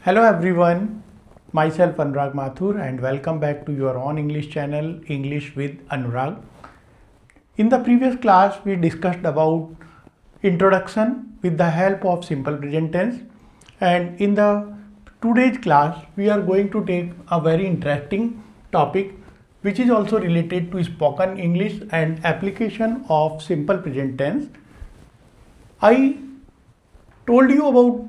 Hello everyone, myself Anurag Mathur and welcome back to your own English channel English with Anurag. In the previous class we discussed about introduction with the help of simple present tense, and in the today's class we are going to take a very interesting topic which is also related to spoken English and application of simple present tense. I told you about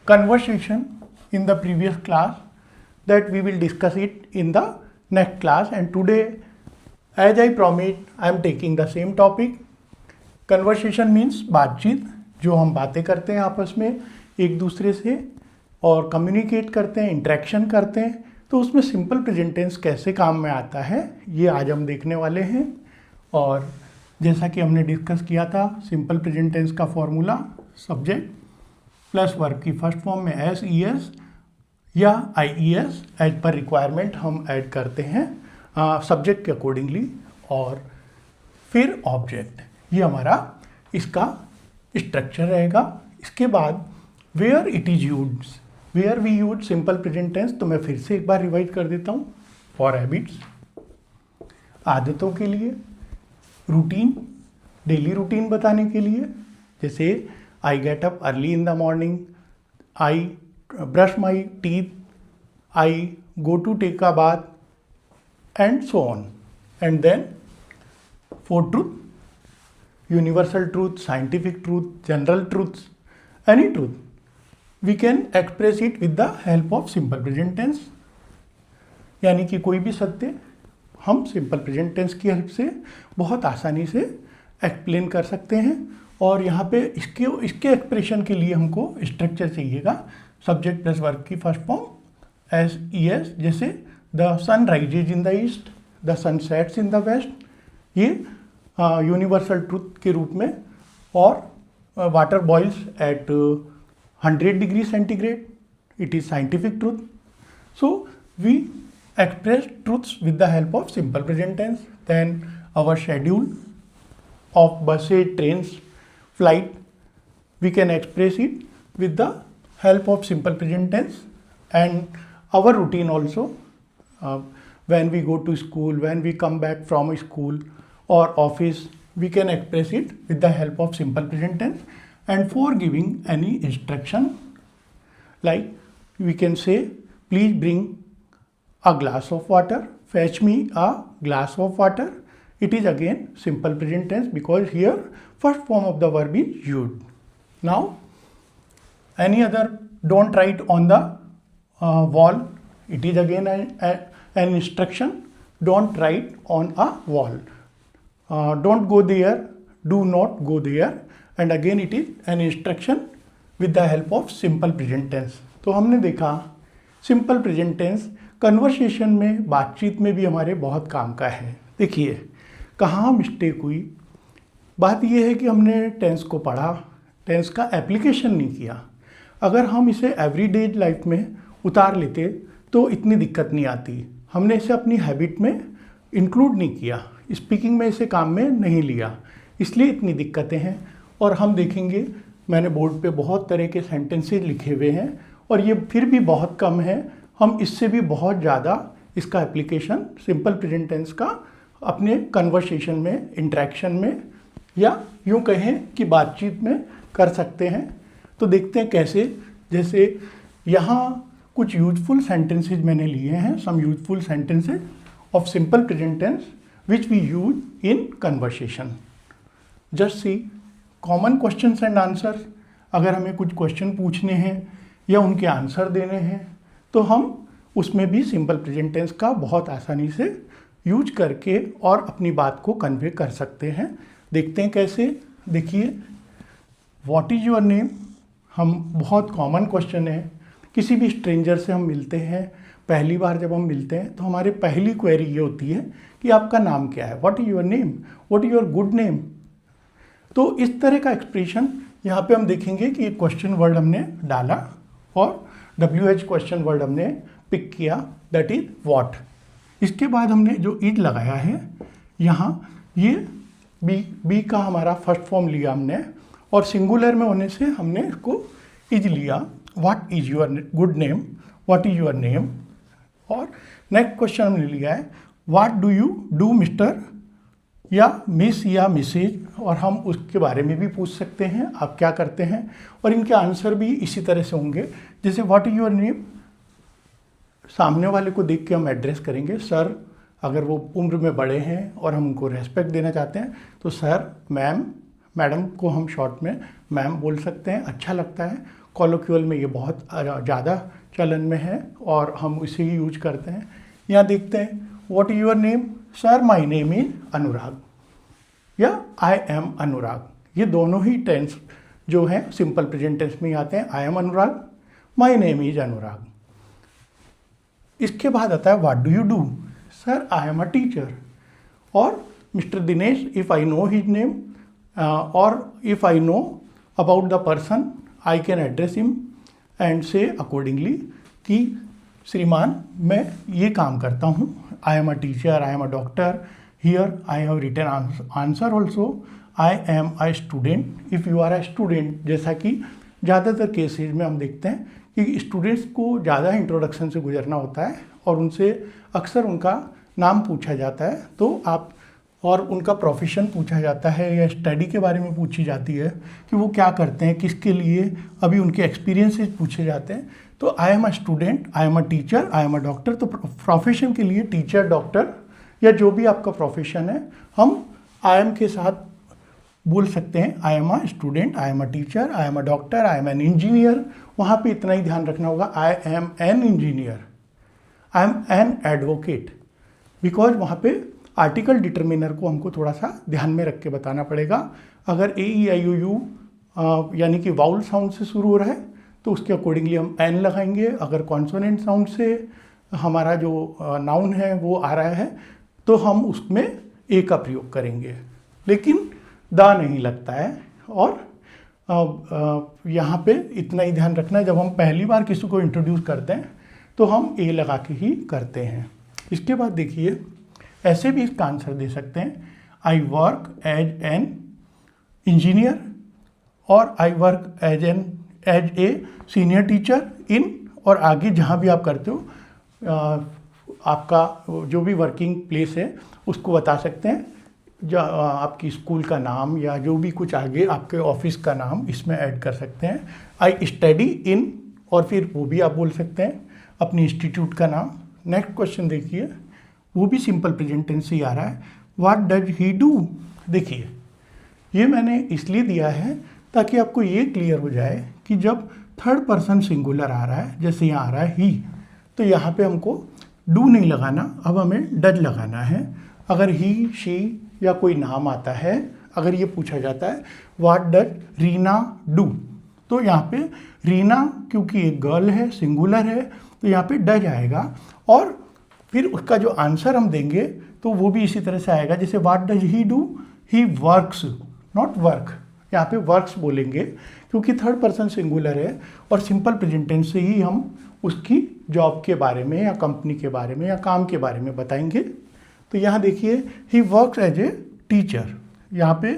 conversation in the previous class that we will discuss it in the next class, and today as I promised I am taking the same topic. Conversation means बातचीत, जो हम बातें करते हैं आपस में एक दूसरे से और कम्युनिकेट करते हैं, इंटरेक्शन करते हैं, तो उसमें सिंपल प्रेजेंट टेंस कैसे काम में आता है ये आज हम देखने वाले हैं। और जैसा कि हमने डिस्कस किया था, सिंपल प्रेजेंट टेंस का फॉर्मूला सब्जेक्ट प्लस वर्ब की फर्स्ट फॉर्म में एस ई एस या आई ई एस एज पर रिक्वायरमेंट हम ऐड करते हैं सब्जेक्ट के अकॉर्डिंगली, और फिर ऑब्जेक्ट, ये हमारा इसका स्ट्रक्चर रहेगा। इसके बाद where it is used, where we use simple present tense, तो मैं फिर से एक बार रिवाइज कर देता हूँ। फॉर हैबिट्स, आदतों के लिए, रूटीन, डेली रूटीन बताने के लिए, जैसे I get up early in the morning, I brush my teeth, I go to take a bath, and so on. And then for truth, universal truth, scientific truth, general truths, any truth, we can express it with the help of simple present tense. यानी कि कोई भी सत्य हम simple present tense की help से बहुत आसानी से एक्सप्लेन कर सकते हैं। और यहाँ पे इसके एक्सप्रेशन के लिए हमको स्ट्रक्चर चाहिएगा, सब्जेक्ट प्लस वर्ब की first form S E S, जैसे the sun rises in the east, the sun sets in the west, ये यूनिवर्सल ट्रूथ के रूप में, और water boils at 100 degree centigrade, it is scientific truth. So we express truths with the help of simple present tense. Then our schedule of buses, trains, flight, we can express it with the help of simple present tense. And our routine also, when we go to school, when we come back from school or office, we can express it with the help of simple present tense. And for giving any instruction, like we can say, please bring a glass of water, fetch me a glass of water. It is again simple present tense because here first form of the verb is used. Now any other, don't write on the wall, it is again an instruction, don't write on a wall. Don't go there, do not go there, and again it is an instruction with the help of simple present tense. तो हमने देखा simple present tense conversation में, बातचीत में भी हमारे बहुत काम का है। देखिए कहाँ मिस्टेक हुई, बात यह है कि हमने टेंस को पढ़ा, टेंस का एप्लीकेशन नहीं किया। अगर हम इसे एवरीडे लाइफ में उतार लेते तो इतनी दिक्कत नहीं आती। हमने इसे अपनी हैबिट में इंक्लूड नहीं किया, स्पीकिंग में इसे काम में नहीं लिया, इसलिए इतनी दिक्कतें हैं। और हम देखेंगे, मैंने बोर्ड पे बहुत तरह के सेंटेंसेज लिखे हुए हैं और ये फिर भी बहुत कम है। हम इससे भी बहुत ज़्यादा इसका एप्लीकेशन सिंपल प्रेजेंट टेंस का अपने कन्वर्सेशन में, इंटरेक्शन में, या यूँ कहें कि बातचीत में कर सकते हैं। तो देखते हैं कैसे। जैसे यहाँ कुछ यूजफुल सेंटेंसेज मैंने लिए हैं, some useful sentences of simple present tense which we use in conversation. Just see common questions and answers. अगर हमें कुछ क्वेश्चन पूछने हैं या उनके आंसर देने हैं तो हम उसमें भी सिंपल प्रेजेंट टेंस का बहुत आसानी से यूज करके और अपनी बात को कन्वे कर सकते हैं। देखते हैं कैसे। देखिए, व्हाट इज़ योर नेम, हम बहुत कॉमन क्वेश्चन है। किसी भी स्ट्रेंजर से हम मिलते हैं, पहली बार जब हम मिलते हैं तो हमारी पहली क्वेरी ये होती है कि आपका नाम क्या है, what is your name, what is your good name. तो इस तरह का एक्सप्रेशन यहाँ पे हम देखेंगे कि एक क्वेश्चन वर्ड हमने डाला और WH क्वेश्चन वर्ड हमने पिक किया, दैट इज व्हाट। इसके बाद हमने जो इज लगाया है यहाँ, ये बी का हमारा फर्स्ट फॉर्म लिया हमने, और सिंगुलर में होने से हमने इसको इज लिया। What is your good name, what is your name. और नेक्स्ट क्वेश्चन हमने लिया है what do you do mister या मिस या मिसेज, और हम उसके बारे में भी पूछ सकते हैं आप क्या करते हैं, और इनके आंसर भी इसी तरह से होंगे। जैसे व्हाट इज योर नेम, सामने वाले को देख के हम एड्रेस करेंगे सर, अगर वो उम्र में बड़े हैं और हम उनको रेस्पेक्ट देना चाहते हैं तो सर, मैम, मैडम को हम शॉर्ट में मैम बोल सकते हैं, अच्छा लगता है। कॉलोक्यूअल में ये बहुत ज़्यादा चलन में है और हम इसे ही यूज करते हैं। यहाँ देखते हैं what is your name, sir my name is Anurag या आई एम अनुराग। ये दोनों ही टेंस जो हैं सिंपल प्रेजेंट टेंस में ही आते हैं, I am Anurag, my name is Anurag. इसके बाद आता है what do you do, sir I am a teacher, और mister Dinesh if I know his name और if I know about the person I can address him and say accordingly कि श्रीमान मैं ये काम करता हूँ, I am a teacher, I am a doctor, here I have written answer also, I am a student if you are a student. जैसा कि ज़्यादातर केसेज में हम देखते हैं कि स्टूडेंट्स को ज़्यादा इंट्रोडक्शन से गुजरना होता है और उनसे अक्सर उनका नाम पूछा जाता है, तो आप और उनका प्रोफेशन पूछा जाता है या स्टडी के बारे में पूछी जाती है कि वो क्या करते हैं, किसके लिए, अभी उनके एक्सपीरियंसेस पूछे जाते हैं। तो आई am a student, I am a teacher, I am a doctor, तो प्रोफेशन के लिए टीचर, डॉक्टर या जो भी आपका प्रोफेशन है हम आई एम के साथ बोल सकते हैं। I am a student, I am a teacher, I am a doctor, I am an engineer. वहाँ पे इतना ही ध्यान रखना होगा, I M an engineer, I am an advocate, because वहाँ पे आर्टिकल डिटर्मिनर को हमको थोड़ा सा ध्यान में रख के बताना पड़ेगा। अगर ए ई आई ओ यू यानी कि वाउल साउंड से शुरू हो रहा है तो उसके अकॉर्डिंगली हम एन लगाएंगे। अगर कॉन्सोनेंट साउंड से हमारा जो नाउन है वो आ रहा है तो हम उसमें ए का प्रयोग करेंगे, लेकिन दा नहीं लगता है। और यहाँ पे इतना ही ध्यान रखना है, जब हम पहली बार किसी को इंट्रोड्यूस करते हैं तो हम ए लगा के ही करते हैं। इसके बाद देखिए ऐसे भी इसका आंसर दे सकते हैं, I work as an engineer और I work as a senior teacher in, और आगे जहाँ भी आप करते हो आपका जो भी वर्किंग प्लेस है उसको बता सकते हैं, जो आपकी स्कूल का नाम या जो भी कुछ आगे आपके ऑफिस का नाम इसमें ऐड कर सकते हैं। आई स्टडी इन, और फिर वो भी आप बोल सकते हैं अपनी इंस्टीट्यूट का नाम। नेक्स्ट क्वेश्चन देखिए, वो भी सिंपल प्रेजेंट टेंस से ही आ रहा है, व्हाट डज ही डू। देखिए ये मैंने इसलिए दिया है ताकि आपको ये क्लियर हो जाए कि जब थर्ड पर्सन सिंगुलर आ रहा है, जैसे यहाँ आ रहा है ही, तो यहाँ पे हमको डू नहीं लगाना, अब हमें डज लगाना है। अगर ही, शी या कोई नाम आता है, अगर ये पूछा जाता है व्हाट डज रीना डू, तो यहाँ पे रीना क्योंकि एक गर्ल है, सिंगुलर है, तो यहाँ पे डज आएगा। और फिर उसका जो आंसर हम देंगे तो वो भी इसी तरह से आएगा, जैसे what does he do, he works, not work, यहाँ पे वर्क्स बोलेंगे क्योंकि थर्ड पर्सन सिंगुलर है और सिंपल प्रेजेंट टेंस से ही हम उसकी जॉब के बारे में या कंपनी के बारे में या काम के बारे में बताएंगे। तो यहाँ देखिए he works as a teacher, यहाँ पे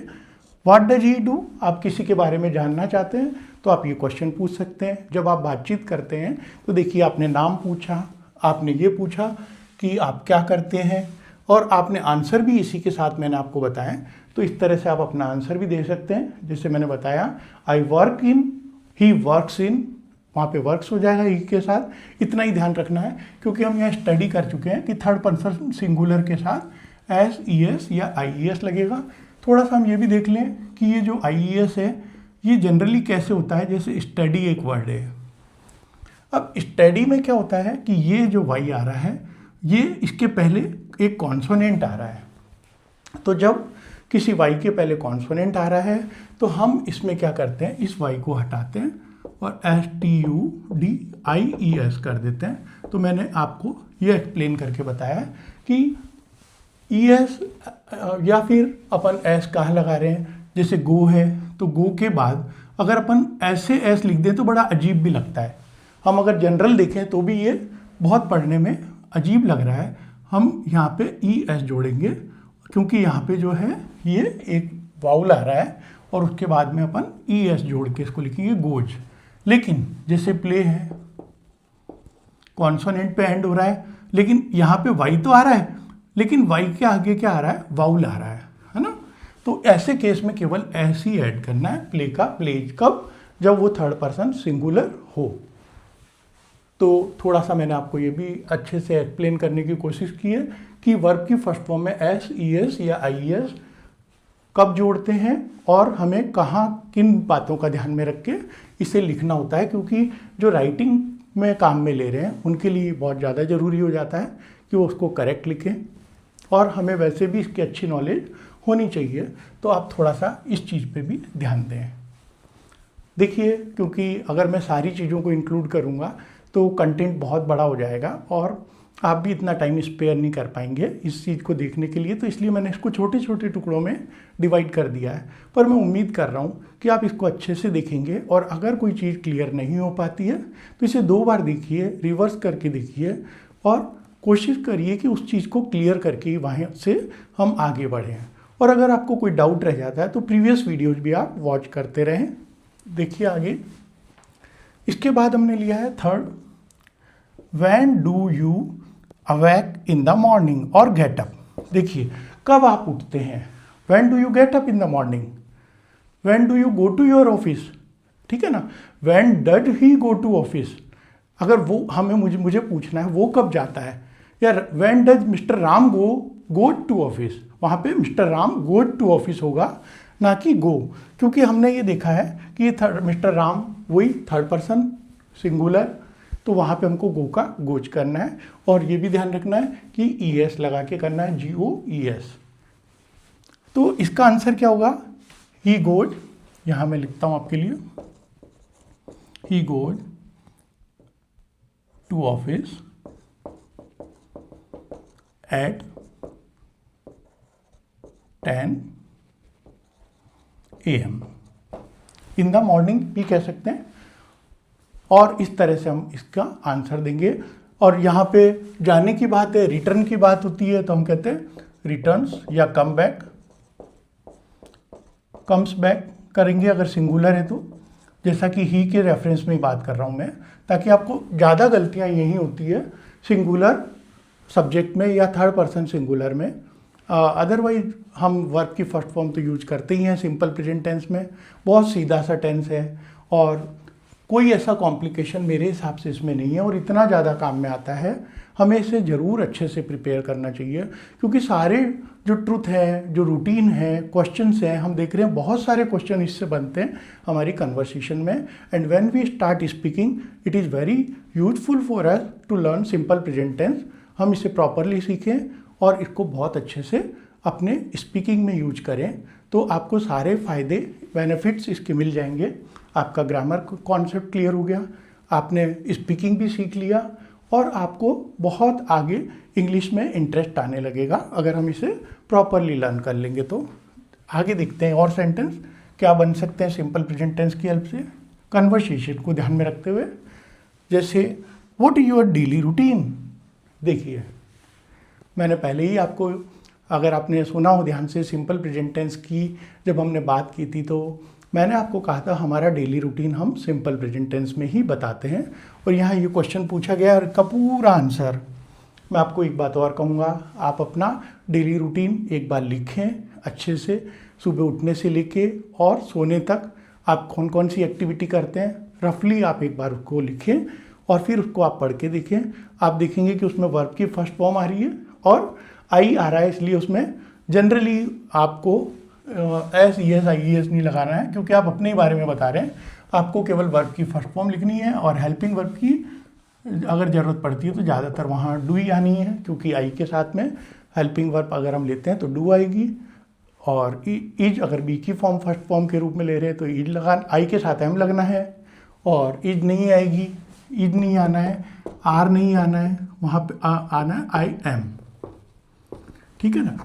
व्हाट डज ही डू, आप किसी के बारे में जानना चाहते हैं तो आप ये क्वेश्चन पूछ सकते हैं। जब आप बातचीत करते हैं तो देखिए आपने नाम पूछा, आपने ये पूछा कि आप क्या करते हैं, और आपने आंसर भी इसी के साथ मैंने आपको बताया, तो इस तरह से आप अपना आंसर भी दे सकते हैं। जैसे मैंने बताया I work in, he works in, वहाँ पे वर्क्स हो जाएगा ही के साथ। इतना ही ध्यान रखना है क्योंकि हम यहाँ स्टडी कर चुके हैं कि थर्ड पर्सन सिंगुलर के साथ एस ई एस या आई ई एस लगेगा। थोड़ा सा हम ये भी देख लें कि ये जो आई ई एस है ये जनरली कैसे होता है, जैसे स्टडी एक वर्ड है। अब स्टडी में क्या होता है कि ये जो वाई आ रहा है ये इसके पहले एक कॉन्सोनेंट आ रहा है, तो जब किसी वाई के पहले कॉन्सोनेंट आ रहा है तो हम इसमें क्या करते हैं, इस वाई को हटाते हैं और S T U D I E S कर देते हैं। तो मैंने आपको ये एक्सप्लेन करके बताया कि ई एस या फिर अपन एस कहाँ लगा रहे हैं, जैसे गो है तो गो के बाद अगर अपन ऐसे एस लिख दें तो बड़ा अजीब भी लगता है। हम अगर जनरल देखें तो भी ये बहुत पढ़ने में अजीब लग रहा है। हम यहाँ पे ई एस जोड़ेंगे क्योंकि यहाँ पे जो है ये एक वाउल आ रहा है और उसके बाद में अपन ई एस जोड़ के इसको लिखेंगे गोज। लेकिन जैसे प्ले है, कॉन्सोनेंट पे एंड हो रहा है, लेकिन यहाँ पे वाई तो आ रहा है, लेकिन वाई के आगे क्या आ रहा है, वाउल आ रहा है ना। तो ऐसे केस में केवल ऐसे ही ऐड करना है प्ले का प्लेज, कब, जब वो थर्ड पर्सन सिंगुलर हो। तो थोड़ा सा मैंने आपको ये भी अच्छे से एक्सप्लेन करने की कोशिश की है कि वर्ब की फर्स्ट फॉर्म में एस, ई एस या आई एस कब जोड़ते हैं और हमें कहाँ किन बातों का ध्यान में रख के इसे लिखना होता है, क्योंकि जो राइटिंग में काम में ले रहे हैं उनके लिए बहुत ज़्यादा ज़रूरी हो जाता है कि वो उसको करेक्ट लिखें, और हमें वैसे भी इसकी अच्छी नॉलेज होनी चाहिए। तो आप थोड़ा सा इस चीज़ पे भी ध्यान दें। देखिए, क्योंकि अगर मैं सारी चीज़ों को इंक्लूड करूँगा तो कंटेंट बहुत बड़ा हो जाएगा और आप भी इतना टाइम स्पेयर नहीं कर पाएंगे इस चीज़ को देखने के लिए, तो इसलिए मैंने इसको छोटे छोटे टुकड़ों में डिवाइड कर दिया है। पर मैं उम्मीद कर रहा हूँ कि आप इसको अच्छे से देखेंगे, और अगर कोई चीज़ क्लियर नहीं हो पाती है तो इसे 2 बार देखिए, रिवर्स करके देखिए, और कोशिश करिए कि उस चीज़ को क्लियर करके वहाँ से हम आगे बढ़ें। और अगर आपको कोई डाउट रह जाता है तो प्रीवियस वीडियोज़ भी आप वॉच करते रहें। देखिए आगे, इसके बाद हमने लिया है third, when do you awake in the morning और गेट अप। देखिए, कब आप उठते हैं, when do you get up in the morning, when do you go to your office, ठीक है ना, when does he go to office, अगर वो हमें मुझे पूछना है वो कब जाता है, या when does mister Ram go to office, वहाँ पे mister Ram go to office होगा, ना कि गो, क्योंकि हमने ये देखा है कि ये मिस्टर राम वही थर्ड पर्सन सिंगुलर, तो वहाँ पे हमको गो का गोज करना है, और ये भी ध्यान रखना है कि ई एस लगा के करना है, GOES। तो इसका आंसर क्या होगा, ही गोज, यहाँ मैं लिखता हूँ आपके लिए, he goes to office at 10 AM in the morning भी कह सकते हैं, और इस तरह से हम इसका आंसर देंगे। और यहाँ पे जाने की बात है, रिटर्न की बात होती है, तो हम कहते हैं रिटर्न्स या कम बैक, कम्स बैक करेंगे अगर सिंगुलर है तो, जैसा कि ही के रेफरेंस में ही बात कर रहा हूँ मैं, ताकि आपको ज़्यादा गलतियाँ यही होती है सिंगुलर सब्जेक्ट में या थर्ड पर्सन सिंगुलर में। अदरवाइज हम वर्ब की फर्स्ट फॉर्म तो यूज करते ही हैं सिंपल प्रेजेंट टेंस में, बहुत सीधा सा टेंस है और कोई ऐसा कॉम्प्लिकेशन मेरे हिसाब से इसमें नहीं है, और इतना ज़्यादा काम में आता है, हमें इसे ज़रूर अच्छे से प्रिपेयर करना चाहिए, क्योंकि सारे जो ट्रुथ है, जो रूटीन है, क्वेश्चंस हैं, हम देख रहे हैं बहुत सारे क्वेश्चन इससे बनते हैं हमारी कन्वर्सेशन में। And when we start speaking it is very useful for us to learn simple present tense. हम इसे प्रॉपरली सीखें और इसको बहुत अच्छे से अपने स्पीकिंग में यूज करें, तो आपको सारे फ़ायदे बेनिफिट्स इसके मिल जाएंगे। आपका ग्रामर कॉन्सेप्ट क्लियर हो गया, आपने स्पीकिंग भी सीख लिया, और आपको बहुत आगे इंग्लिश में इंटरेस्ट आने लगेगा अगर हम इसे प्रॉपरली लर्न कर लेंगे। तो आगे देखते हैं और सेंटेंस क्या बन सकते हैं सिंपल प्रेजेंट टेंस की हेल्प से, कन्वर्सेशन को ध्यान में रखते हुए। जैसे what is your daily routine. देखिए, मैंने पहले ही आपको, अगर आपने सुना हो ध्यान से सिंपल प्रेजेंट टेंस की जब हमने बात की थी, तो मैंने आपको कहा था हमारा डेली रूटीन हम सिंपल प्रेजेंट टेंस में ही बताते हैं। और यहाँ ये क्वेश्चन पूछा गया और इसका पूरा आंसर, मैं आपको एक बात और कहूँगा, आप अपना डेली रूटीन एक बार लिखें अच्छे से, सुबह उठने से लेके और सोने तक आप कौन कौन सी एक्टिविटी करते हैं, रफली आप एक बार उसको लिखें और फिर उसको आप पढ़ के देखें। आप देखेंगे कि उसमें वर्ब की फर्स्ट फॉर्म आ रही है और आई आ रहा है, इसलिए उसमें जनरली आपको SES IES नहीं लगाना है, क्योंकि आप अपने ही बारे में बता रहे हैं। आपको केवल वर्ब की फर्स्ट फॉर्म लिखनी है, और हेल्पिंग वर्ब की अगर ज़रूरत पड़ती है तो ज़्यादातर वहाँ डू ही आनी है, क्योंकि आई के साथ में हेल्पिंग वर्ब अगर हम लेते हैं तो डू आएगी, और इज अगर बी की फॉर्म फर्स्ट फॉर्म के रूप में ले रहे हैं तो इज लगा, आई के साथ एम लगना है, और इज नहीं आएगी, इज नहीं आना है, आर नहीं आना है, वहाँ पे आना है आई एम, ठीक है ना।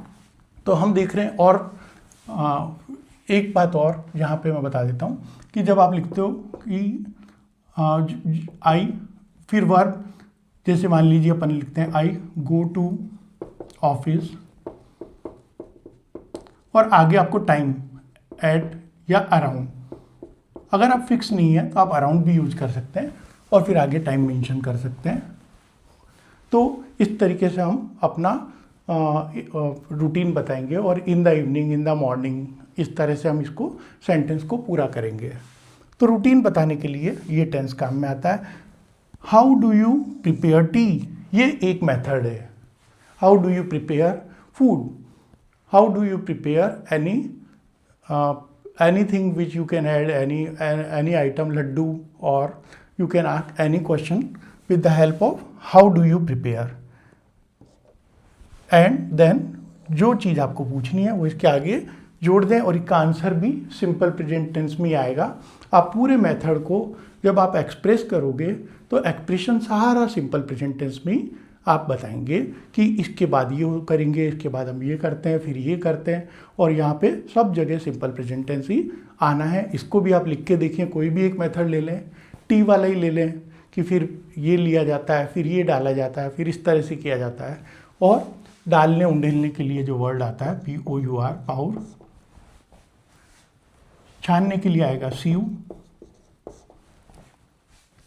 तो हम देख रहे हैं, और एक बात और यहाँ पे मैं बता देता हूँ कि जब आप लिखते हो कि आई फिर वर्ब, जैसे मान लीजिए अपन लिखते हैं आई गो टू ऑफिस, और आगे आपको टाइम एट या अराउंड, अगर आप फिक्स नहीं है तो आप अराउंड भी यूज कर सकते हैं और फिर आगे टाइम मेंशन कर सकते हैं। तो इस तरीके से हम अपना रूटीन बताएंगे और in the evening, in the morning, इस तरह से हम इसको सेंटेंस को पूरा करेंगे। तो रूटीन बताने के लिए ये टेंस काम में आता है। How do you prepare T, ये एक मेथड है। How do you prepare food, how do you prepare anything which you can add any item, laddu, or you can ask any question with the help of how do you prepare, and then जो चीज़ आपको पूछनी है वो इसके आगे जोड़ दें और इसका आंसर भी सिंपल प्रेजेंट टेंस में ही आएगा। आप पूरे मेथड को जब आप एक्सप्रेस करोगे तो एक्सप्रेशन सारा सिंपल प्रेजेंट टेंस में ही आप बताएंगे कि इसके बाद ये करेंगे, इसके बाद हम ये करते हैं, फिर ये करते हैं, और यहाँ पे सब जगह सिंपल प्रेजेंट टेंस ही आना है। इसको भी आप लिख के देखें, कोई भी एक मेथड ले लें, टी वाला ही ले लें कि फिर ये लिया जाता है, फिर ये डाला जाता है, फिर इस तरह से किया जाता है। और डालने उंडेलने के लिए जो वर्ड आता है POUR, पाउर, छानने के लिए आएगा सीयू।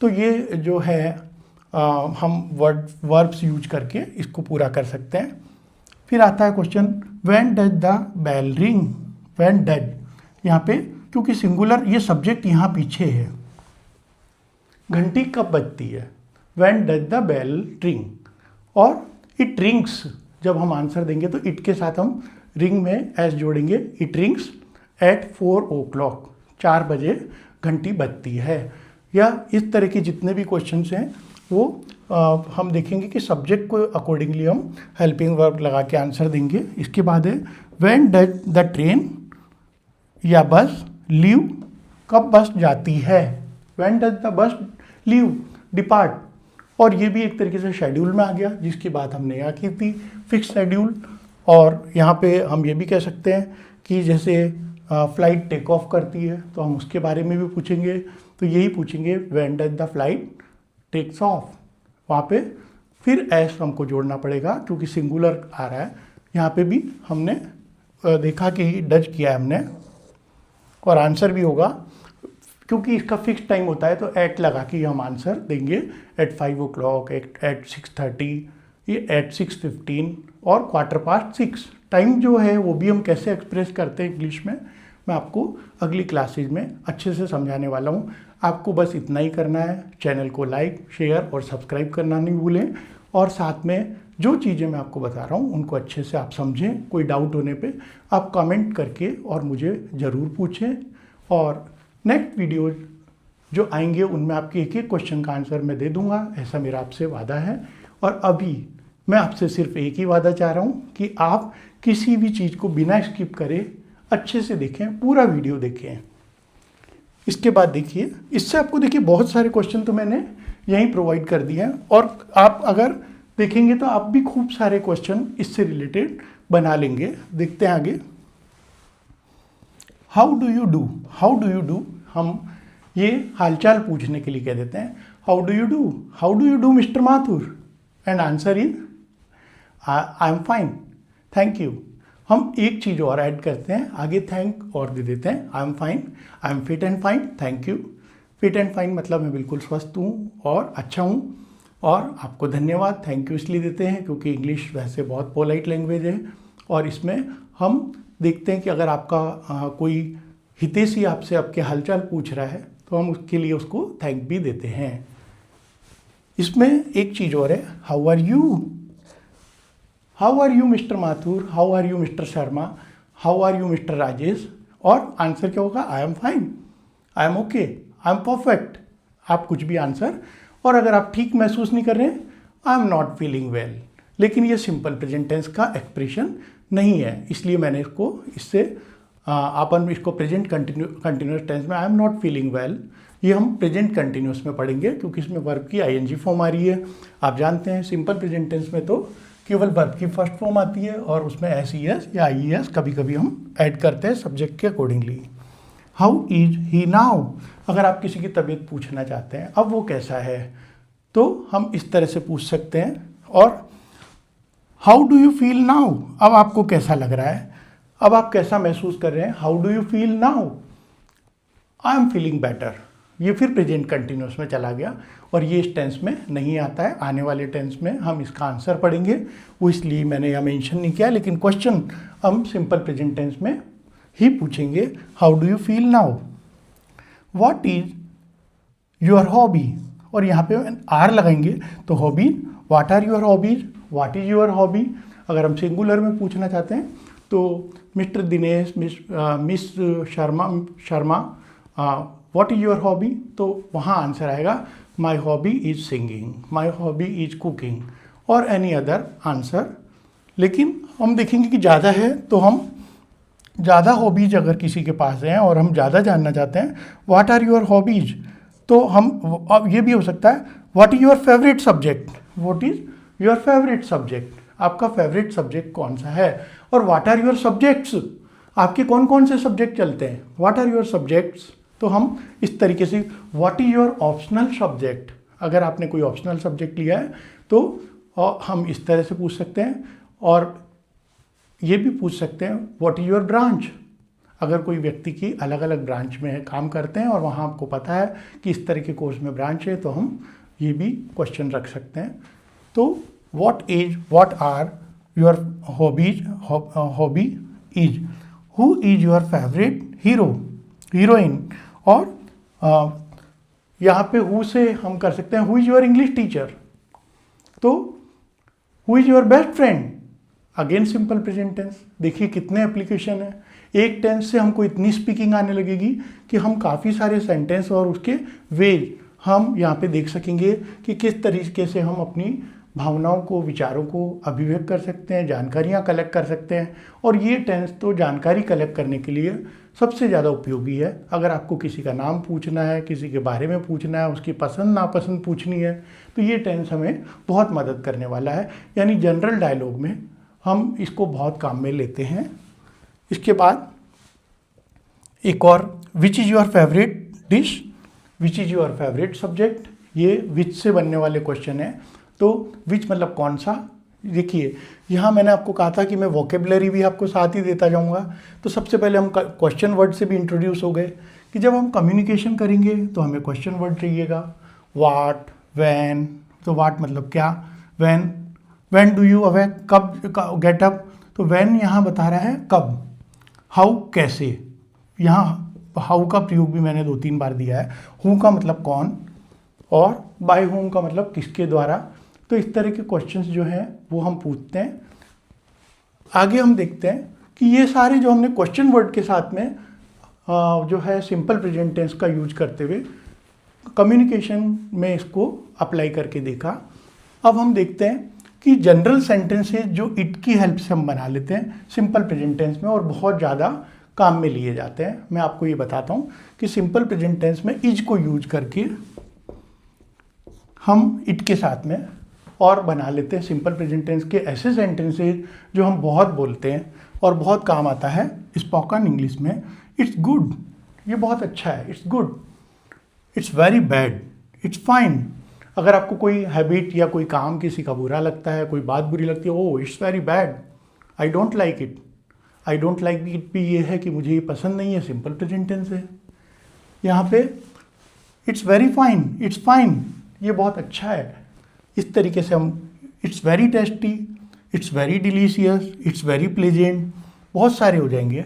तो ये जो है हम वर्ब्स यूज करके इसको पूरा कर सकते हैं। फिर आता है question, when does the bell ring, when does, यहाँ पे क्योंकि सिंगुलर ये सब्जेक्ट यहाँ पीछे है, घंटी कब बजती है, when does the bell ring, और इट रिंग्स, जब हम आंसर देंगे तो इट के साथ हम रिंग में एस जोड़ेंगे, इट रिंग्स एट 4 o'clock, 4 बजे घंटी बजती है। या इस तरह के जितने भी क्वेश्चंस हैं वो हम देखेंगे कि सब्जेक्ट को अकॉर्डिंगली हम हेल्पिंग वर्ब लगा के आंसर देंगे। इसके बाद है व्हेन डज द ट्रेन या बस लीव, कब बस जाती है, when does the bus leave depart, और ये भी एक तरीके से शेड्यूल में आ गया जिसकी बात हमने यहाँ की थी, फिक्स शेड्यूल। और यहाँ पे हम ये भी कह सकते हैं कि जैसे फ्लाइट टेक ऑफ करती है तो हम उसके बारे में भी पूछेंगे, तो यही पूछेंगे when does the flight takes off, वहाँ पे फिर एस हमको जोड़ना पड़ेगा क्योंकि सिंगुलर आ रहा है। यहाँ पे भी हमने देखा कि डज किया है हमने, और आंसर भी होगा क्योंकि इसका फिक्स टाइम होता है तो एट लगा के हम आंसर देंगे, एट 5 o'clock, एट 6:30, ये एट 6:15 और 6:15। टाइम जो है वो भी हम कैसे एक्सप्रेस करते हैं इंग्लिश में, मैं आपको अगली क्लासेज में अच्छे से समझाने वाला हूँ। आपको बस इतना ही करना है, चैनल को लाइक, शेयर और सब्सक्राइब करना नहीं भूलें, और साथ में जो चीज़ें मैं आपको बता रहा हूँ उनको अच्छे से आप समझें। कोई डाउट होने पे आप कमेंट करके और मुझे ज़रूर पूछें, और नेक्स्ट वीडियो जो आएंगे उनमें आपके एक एक क्वेश्चन का आंसर मैं दे दूँगा, ऐसा मेरा आपसे वादा है। और अभी मैं आपसे सिर्फ एक ही वादा चाह रहा हूँ कि आप किसी भी चीज़ को बिना स्किप करे अच्छे से देखें, पूरा वीडियो देखें। इसके बाद देखिए, इससे आपको देखिए बहुत सारे क्वेश्चन तो मैंने यहीं प्रोवाइड कर दिए हैं, और आप अगर देखेंगे तो आप भी खूब सारे क्वेश्चन इससे रिलेटेड बना लेंगे। देखते हैं आगे। How do you do, how do you do, हम ये हालचाल पूछने के लिए कह देते हैं how do you do mister Mathur, and answer is I am fine, thank you. हम एक चीज़ और ऐड करते हैं आगे, थैंक और दे देते हैं, I am fine, I am fit and fine, thank you. Fit and fine मतलब मैं बिल्कुल स्वस्थ हूँ और अच्छा हूँ, और आपको धन्यवाद, थैंक यू इसलिए देते हैं क्योंकि इंग्लिश वैसे बहुत पोलाइट लैंग्वेज है, और इसमें हम देखते हैं कि अगर आपका कोई हितैषी आपसे आपके हालचाल पूछ रहा है तो हम उसके लिए उसको थैंक भी देते हैं। इसमें एक चीज़ और है, how are you mister Mathur, how are you mister Sharma, how are you mister Rajesh, और आंसर क्या होगा, I am fine, I am okay, I am perfect, आप कुछ भी आंसर। और अगर आप ठीक महसूस नहीं कर रहे हैं, I am not feeling well, लेकिन ये सिंपल प्रेजेंट टेंस का एक्सप्रेशन नहीं है, इसलिए मैंने इसको इससे अपन इसको प्रेजेंट कंटिन्यूस टेंस में I am not feeling well, ये हम प्रेजेंट कंटिन्यूस में पढ़ेंगे क्योंकि इसमें वर्ब की आईएनजी फॉर्म आ रही है। आप जानते हैं सिंपल प्रेजेंट टेंस में तो केवल वर्ब की फर्स्ट फॉर्म आती है और उसमें एस या IES कभी कभी हम ऐड करते हैं सब्जेक्ट के accordingly. How is he now, अगर आप किसी की तबीयत पूछना चाहते हैं अब वो कैसा है तो हम इस तरह से पूछ सकते हैं। और how do you feel now, अब आपको कैसा लग रहा है, अब आप कैसा महसूस कर रहे हैं, how do you feel now, I am feeling better, ये फिर प्रेजेंट कंटिन्यूस में चला गया और ये इस टेंस में नहीं आता है। आने वाले टेंस में हम इसका आंसर पढ़ेंगे, वो इसलिए मैंने यह मेंशन नहीं किया, लेकिन क्वेश्चन हम सिंपल प्रेजेंट टेंस में ही पूछेंगे। How do you feel now, what is your hobby, और यहाँ पे आर लगाएंगे तो hobby, what are your hobbies, what is your hobby. अगर हम सिंगुलर में पूछना चाहते हैं तो mister Dinesh, miss Sharma what is your hobby, तो वहाँ आंसर आएगा my hobby is singing, my hobby is cooking और एनी अदर आंसर। लेकिन हम देखेंगे कि ज़्यादा है तो हम ज़्यादा हॉबीज अगर किसी के पास हैं और हम ज़्यादा जानना चाहते हैं व्हाट आर योर हॉबीज, तो हम अब ये भी हो सकता है what is your favourite subject, what is your favourite subject, आपका फेवरेट सब्जेक्ट कौन सा है, और व्हाट आर योर सब्जेक्ट्स, आपके कौन कौन से सब्जेक्ट चलते हैं, व्हाट आर योर सब्जेक्ट्स। तो हम इस तरीके से what is your optional subject, अगर आपने कोई ऑप्शनल सब्जेक्ट लिया है तो हम इस तरह से पूछ सकते हैं। और ये भी पूछ सकते हैं व्हाट इज़ योर ब्रांच, अगर कोई व्यक्ति की अलग अलग ब्रांच में काम करते हैं और वहाँ आपको पता है कि इस तरह के कोर्स में ब्रांच है, तो हम ये भी क्वेश्चन रख सकते हैं। तो what are your hobbies, hobby is, who is your favourite hero, heroine, और यहाँ पे हु से हम कर सकते हैं who is your English teacher, तो who is your best friend, again simple present tense. देखिए कितने एप्लीकेशन है, एक टेंस से हमको इतनी स्पीकिंग आने लगेगी कि हम काफ़ी सारे सेंटेंस और उसके वेज हम यहाँ पे देख सकेंगे कि किस तरीके से हम अपनी भावनाओं को, विचारों को अभिव्यक्त कर सकते हैं, जानकारियाँ कलेक्ट कर सकते हैं। और ये टेंस तो जानकारी कलेक्ट करने के लिए सबसे ज़्यादा उपयोगी है। अगर आपको किसी का नाम पूछना है, किसी के बारे में पूछना है, उसकी पसंद नापसंद पूछनी है, तो ये टेंस हमें बहुत मदद करने वाला है। यानी जनरल डायलॉग में हम इसको बहुत काम में लेते हैं। इसके बाद एक और, which is your favourite dish, which is your favourite subject, ये विच से बनने वाले क्वेश्चन है। तो विच मतलब कौन सा। देखिए यहाँ मैंने आपको कहा था कि मैं वोकेबलरी भी आपको साथ ही देता जाऊँगा। तो सबसे पहले हम क्वेश्चन वर्ड से भी इंट्रोड्यूस हो गए कि जब हम कम्युनिकेशन करेंगे तो हमें क्वेश्चन वर्ड चाहिएगा। वाट, वैन, तो वाट मतलब क्या, वैन डू यू अवेक, कब गेट अप, तो वैन यहाँ बता रहा है कब। हाउ कैसे, यहाँ हाउ का प्रयोग भी मैंने 2-3 बार दिया है। हु का मतलब कौन, और बाय होम का मतलब किसके द्वारा। तो इस तरह के क्वेश्चंस जो हैं वो हम पूछते हैं। आगे हम देखते हैं कि ये सारे जो हमने क्वेश्चन वर्ड के साथ में जो है सिंपल प्रेजेंट टेंस का यूज करते हुए कम्युनिकेशन में इसको अप्लाई करके देखा। अब हम देखते हैं कि जनरल सेंटेंसेस जो इट की हेल्प से हम बना लेते हैं सिंपल प्रेजेंट टेंस में और बहुत ज़्यादा काम में लिए जाते हैं। मैं आपको ये बताता हूँ कि सिंपल प्रेजेंट टेंस में इज को यूज करके हम इट के साथ में और बना लेते हैं सिंपल प्रेजेंट टेंस के ऐसे सेंटेंसेस जो हम बहुत बोलते हैं और बहुत काम आता है स्पोकन इंग्लिश में। इट्स गुड, ये बहुत अच्छा है, it's good, it's very bad, it's fine. अगर आपको कोई हैबिट या कोई काम किसी का बुरा लगता है, कोई बात बुरी लगती है, oh it's very bad, I don't like it. I don't like it भी ये है कि मुझे ये पसंद नहीं है, सिंपल प्रेजेंट टेंस है। यहाँ पे it's very fine, it's fine, ये बहुत अच्छा है। इस तरीके से हम it's very tasty, it's very delicious, it's very pleasant, बहुत सारे हो जाएंगे।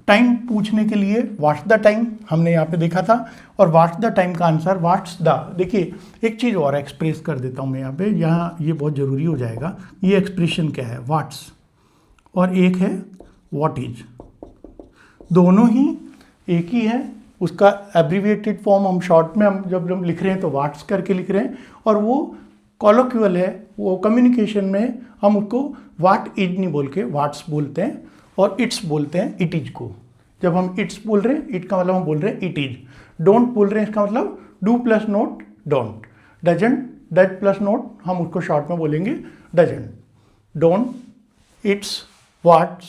टाइम पूछने के लिए व्हाट्स द टाइम हमने यहाँ पे देखा था, और व्हाट्स द टाइम का आंसर व्हाट्स द। देखिए एक चीज़ और एक्सप्रेस कर देता हूँ मैं यहाँ पे, यहाँ ये बहुत ज़रूरी हो जाएगा। ये एक्सप्रेशन क्या है, व्हाट्स, और एक है व्हाट इज, दोनों ही एक ही है। उसका एब्रीविएटेड फॉर्म हम शॉर्ट में हम जब हम लिख रहे हैं तो व्हाट्स करके लिख रहे हैं, और वो कॉलोक्यूअल है, वो कम्युनिकेशन में हम उसको व्हाट इज नहीं बोल के व्हाट्स बोलते हैं, और इट्स बोलते हैं इट इज को। जब हम इट्स बोल रहे हैं, इट का मतलब हम बोल रहे हैं इट इज। डोंट बोल रहे हैं, इसका मतलब do plus note don't. Doesn't, does plus note हम उसको शॉर्ट में बोलेंगे doesn't. Don't, it's, what's,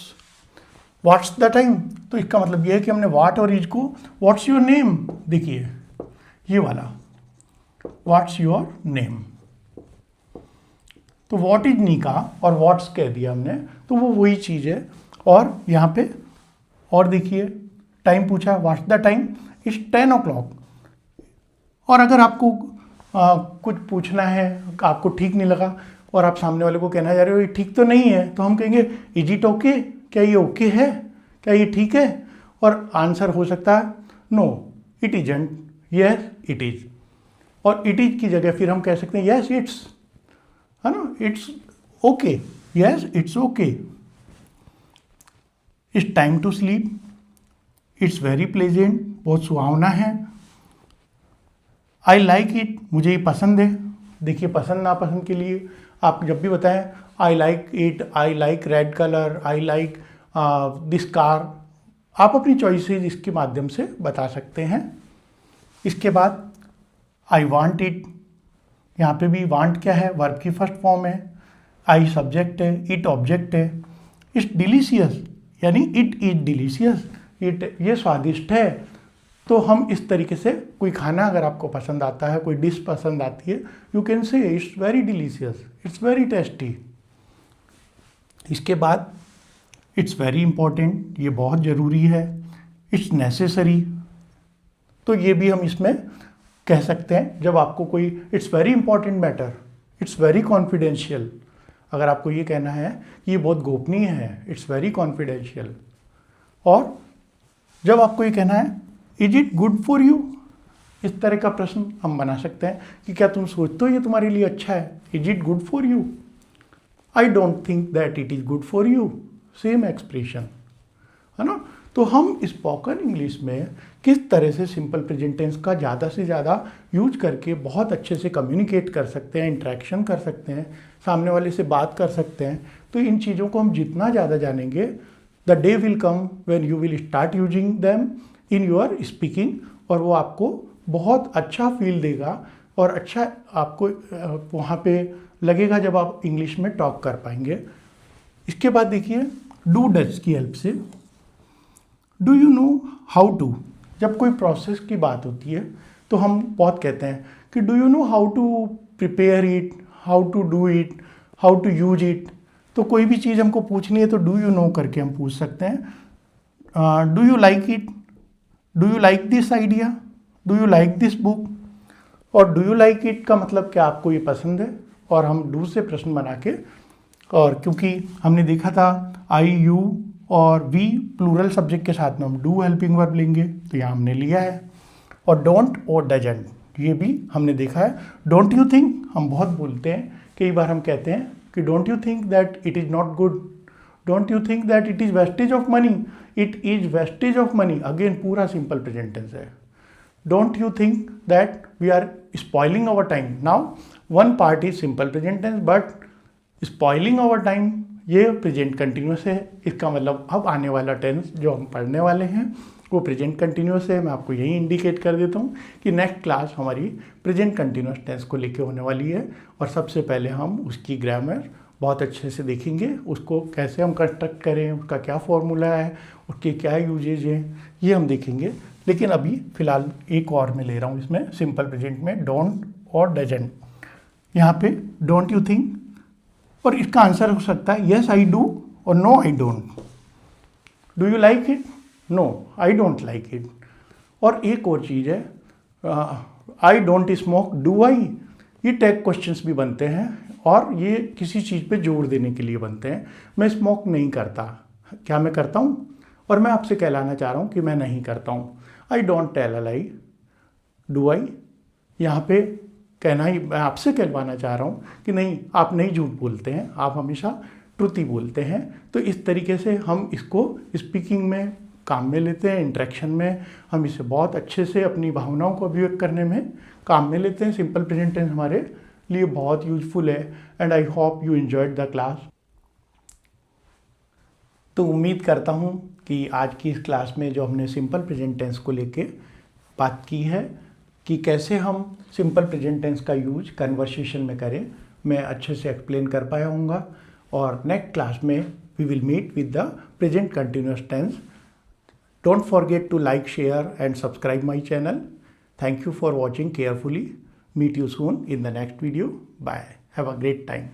what's the time, तो इसका मतलब ये है कि हमने व्हाट और इज को व्हाट्स योर नेम, देखिए ये वाला व्हाट्स योर नेम, तो व्हाट इज नहीं कहा और व्हाट्स कह दिया हमने, तो वो वही चीज़ है। और यहाँ पे और देखिए टाइम पूछा, what's the time, it's 10 o'clock। और अगर आपको कुछ पूछना है, आपको ठीक नहीं लगा और आप सामने वाले को कहना चाह रहे हो ये ठीक तो नहीं है, तो हम कहेंगे इज इट ओके, क्या ये ओके है, क्या ये ठीक है? और आंसर हो सकता है no it isn't, yes it is. और इट इज की जगह फिर हम कह सकते हैं यस इट्स, है ना, it's okay, yes it's okay. It's time to sleep, it's very pleasant, बहुत सुहावना है। आई लाइक इट, मुझे ये पसंद है। देखिए पसंद नापसंद के लिए आप जब भी बताएं I like it, I like red colour, I like this car, आप अपनी चॉइसेस इसके माध्यम से बता सकते हैं। इसके बाद आई वांट इट, यहाँ पे भी वांट क्या है, वर्ब की फर्स्ट फॉर्म है, आई सब्जेक्ट है, इट ऑब्जेक्ट है। इट्स डिलीशियस यानी इट इज डिलीशियस, इट ये स्वादिष्ट है। तो हम इस तरीके से कोई खाना अगर आपको पसंद आता है, कोई डिश पसंद आती है, you can say it's very delicious, it's very tasty. इसके बाद इट्स वेरी इंपॉर्टेंट, ये बहुत ज़रूरी है। इट्स नेसेसरी, तो ये भी हम इसमें कह सकते हैं जब आपको कोई it's very important matter, it's very confidential, अगर आपको ये कहना है कि ये बहुत गोपनीय है, इट्स वेरी कॉन्फिडेंशियल। और जब आपको ये कहना है is it good for you, इस तरह का प्रश्न हम बना सकते हैं कि क्या तुम सोचते हो ये तुम्हारे लिए अच्छा है, is it good for you. I don't think that it is good for you, same expression, है ना। तो हम स्पोकन इंग्लिश में किस तरह से सिंपल प्रेजेंट टेंस का ज़्यादा से ज़्यादा यूज करके बहुत अच्छे से कम्युनिकेट कर सकते हैं, इंटरेक्शन कर सकते हैं, सामने वाले से बात कर सकते हैं। तो इन चीज़ों को हम जितना ज़्यादा जानेंगे, the day will come when you will start using them in your speaking, और वो आपको बहुत अच्छा फील देगा और अच्छा आपको वहाँ पे लगेगा जब आप इंग्लिश में टॉक कर पाएंगे। इसके बाद देखिए डू डच की हेल्प से, do you know how to, जब कोई प्रोसेस की बात होती है तो हम बहुत कहते हैं कि do you know how to prepare it, how to do it, how to use it. तो कोई भी चीज़ हमको पूछनी है तो डू यू नो करके हम पूछ सकते हैं। Do you like it, do you like this idea, do you like this book. और डू यू लाइक इट का मतलब क्या आपको ये पसंद है, और हम डू से प्रश्न बना के, और क्योंकि हमने देखा था आई यू और वी प्लूरल सब्जेक्ट के साथ में हम डू हेल्पिंग वर्ब लेंगे, तो यहाँ हमने लिया है। और डोंट और डजंट, ये भी हमने देखा है। डोंट यू थिंक हम बहुत बोलते हैं, कई बार हम कहते हैं कि don't you think that it is not good, don't you think that it is wastage of money, it is wastage of money, again पूरा सिंपल प्रेजेंट टेंस है। Don't you think that we are spoiling our time, now one part is simple present tense but spoiling our time ये present continuous है। इसका मतलब अब आने वाला tense जो हम पढ़ने वाले हैं वो प्रेजेंट कंटिन्यूस है। मैं आपको यही इंडिकेट कर देता हूँ कि नेक्स्ट क्लास हमारी प्रेजेंट कंटिन्यूस टेंस को लेके होने वाली है, और सबसे पहले हम उसकी ग्रामर बहुत अच्छे से देखेंगे, उसको कैसे हम कंस्ट्रक्ट करें, उसका क्या फॉर्मूला है, उसके क्या यूजेज हैं, ये हम देखेंगे। लेकिन अभी फ़िलहाल एक और मैं ले रहा हूँ इसमें सिंपल प्रेजेंट में डोंट और डजंट। यहाँ पे डोंट यू थिंक, और इसका आंसर हो सकता है येस आई डू और no I don't. Do you like it, no I don't like it. और एक और चीज़ है I don't smoke, do I, ये टैग क्वेश्चंस भी बनते हैं और ये किसी चीज़ पे जोर देने के लिए बनते हैं। मैं स्मोक नहीं करता, क्या मैं करता हूँ? और मैं आपसे कहलाना चाह रहा हूँ कि मैं नहीं करता हूँ। I don't tell a lie, do I, यहाँ पे कहना ही मैं आपसे कहलवाना चाह रहा हूँ कि नहीं, आप नहीं झूठ बोलते हैं, आप हमेशा ट्रुथ ही बोलते हैं। तो इस तरीके से हम इसको स्पीकिंग में काम में लेते हैं, इंटरेक्शन में हम इसे बहुत अच्छे से अपनी भावनाओं को अभिव्यक्त करने में काम में लेते हैं। सिंपल प्रेजेंट टेंस हमारे लिए बहुत यूजफुल है and I hope you enjoyed the class. तो उम्मीद करता हूँ कि आज की इस क्लास में जो हमने सिंपल प्रेजेंट टेंस को लेके बात की है कि कैसे हम सिंपल प्रेजेंट टेंस का यूज कन्वर्सेशन में करें, मैं अच्छे से एक्सप्लेन कर पाया हूँगा। और नेक्स्ट क्लास में we will meet with the present continuous tense. Don't forget to like, share and subscribe my channel. Thank you for watching carefully. Meet you soon in the next video. Bye. Have a great time.